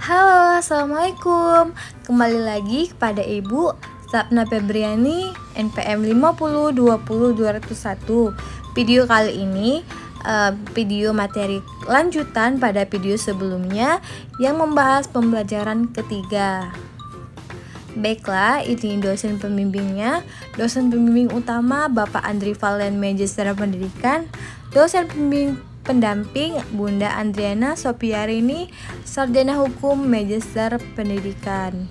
Halo, Assalamualaikum. Kembali lagi kepada Ibu Sapna Febriani, NPM 5020201. Video kali ini video materi lanjutan pada video sebelumnya yang membahas pembelajaran ketiga. Baiklah, ini dosen pembimbingnya. Dosen pembimbing utama Bapak Andri Valen, Magister Pendidikan. Dosen pembimbing pendamping Bunda Andriana Sopiarini, Sarjana Hukum, Magister Pendidikan.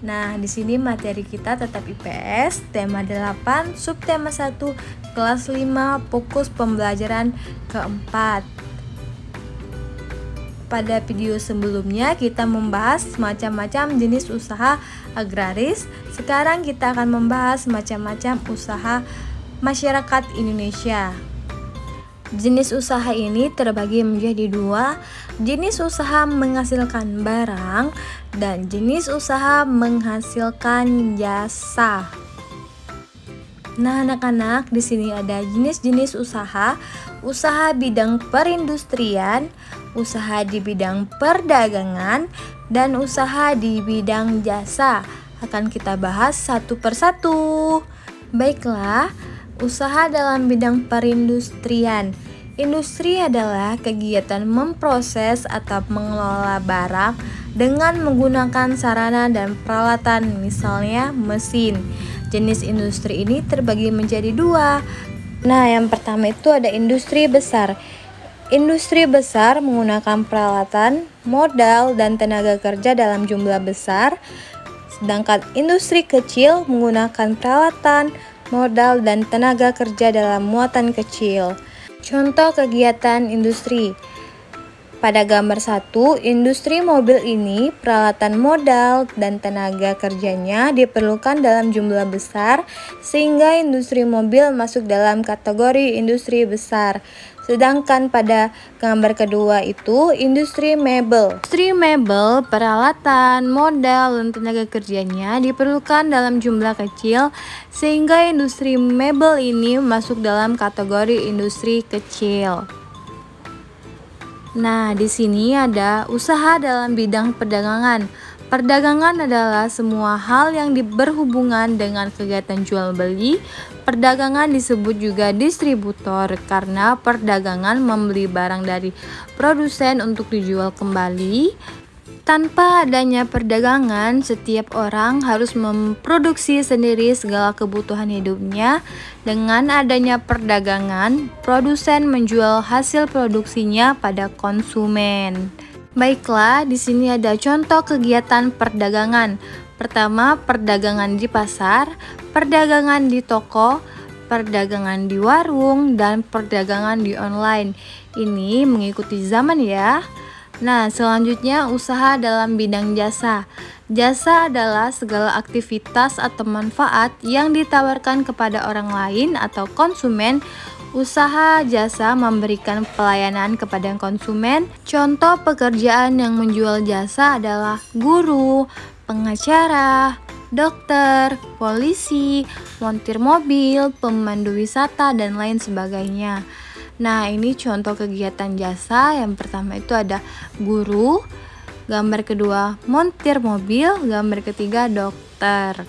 Nah, di sini materi kita tetap IPS, tema 8, subtema 1, kelas 5, fokus pembelajaran keempat. Pada video sebelumnya kita membahas macam-macam jenis usaha agraris. Sekarang kita akan membahas macam-macam usaha masyarakat Indonesia. Jenis usaha ini terbagi menjadi dua, jenis usaha menghasilkan barang dan jenis usaha menghasilkan jasa. Nah, anak-anak, di sini ada jenis-jenis usaha, usaha bidang perindustrian, usaha di bidang perdagangan, dan usaha di bidang jasa. Akan kita bahas satu persatu. Baiklah, usaha dalam bidang perindustrian. Industri adalah kegiatan memproses atau mengelola barang dengan menggunakan sarana dan peralatan, misalnya mesin. Jenis industri ini terbagi menjadi dua. Nah, yang pertama itu ada industri besar. Industri besar menggunakan peralatan, modal, dan tenaga kerja dalam jumlah besar. Sedangkan industri kecil menggunakan peralatan, modal, dan tenaga kerja dalam muatan kecil. Contoh kegiatan industri. Pada gambar 1, industri mobil ini peralatan modal dan tenaga kerjanya diperlukan dalam jumlah besar sehingga industri mobil masuk dalam kategori industri besar. Sedangkan pada gambar kedua itu industri mebel. Industri mebel, peralatan, modal, dan tenaga kerjanya diperlukan dalam jumlah kecil sehingga industri mebel ini masuk dalam kategori industri kecil. Nah, di sini ada usaha dalam bidang perdagangan. Perdagangan adalah semua hal yang berhubungan dengan kegiatan jual beli. Perdagangan disebut juga distributor karena perdagangan membeli barang dari produsen untuk dijual kembali. Tanpa adanya perdagangan, setiap orang harus memproduksi sendiri segala kebutuhan hidupnya. Dengan adanya perdagangan, produsen menjual hasil produksinya pada konsumen. Baiklah, di sini ada contoh kegiatan perdagangan. Pertama, perdagangan di pasar, perdagangan di toko, perdagangan di warung, dan perdagangan di online. Ini mengikuti zaman ya. Nah, selanjutnya usaha dalam bidang jasa. Jasa adalah segala aktivitas atau manfaat yang ditawarkan kepada orang lain atau konsumen. Usaha jasa memberikan pelayanan kepada konsumen. Contoh pekerjaan yang menjual jasa adalah guru, pengacara, dokter, polisi, montir mobil, pemandu wisata, dan lain sebagainya. Nah, ini contoh kegiatan jasa. Yang pertama itu ada guru, gambar kedua montir mobil, gambar ketiga dokter.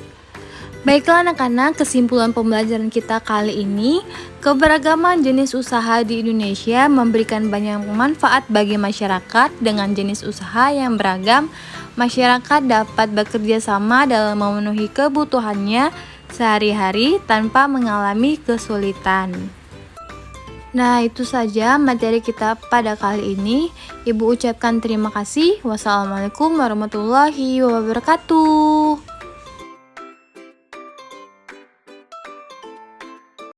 Baiklah anak-anak, kesimpulan pembelajaran kita kali ini, keberagaman jenis usaha di Indonesia memberikan banyak manfaat bagi masyarakat. Dengan jenis usaha yang beragam, masyarakat dapat bekerja sama dalam memenuhi kebutuhannya sehari-hari tanpa mengalami kesulitan. Nah, itu saja materi kita pada kali ini. Ibu ucapkan terima kasih. Wassalamualaikum warahmatullahi wabarakatuh.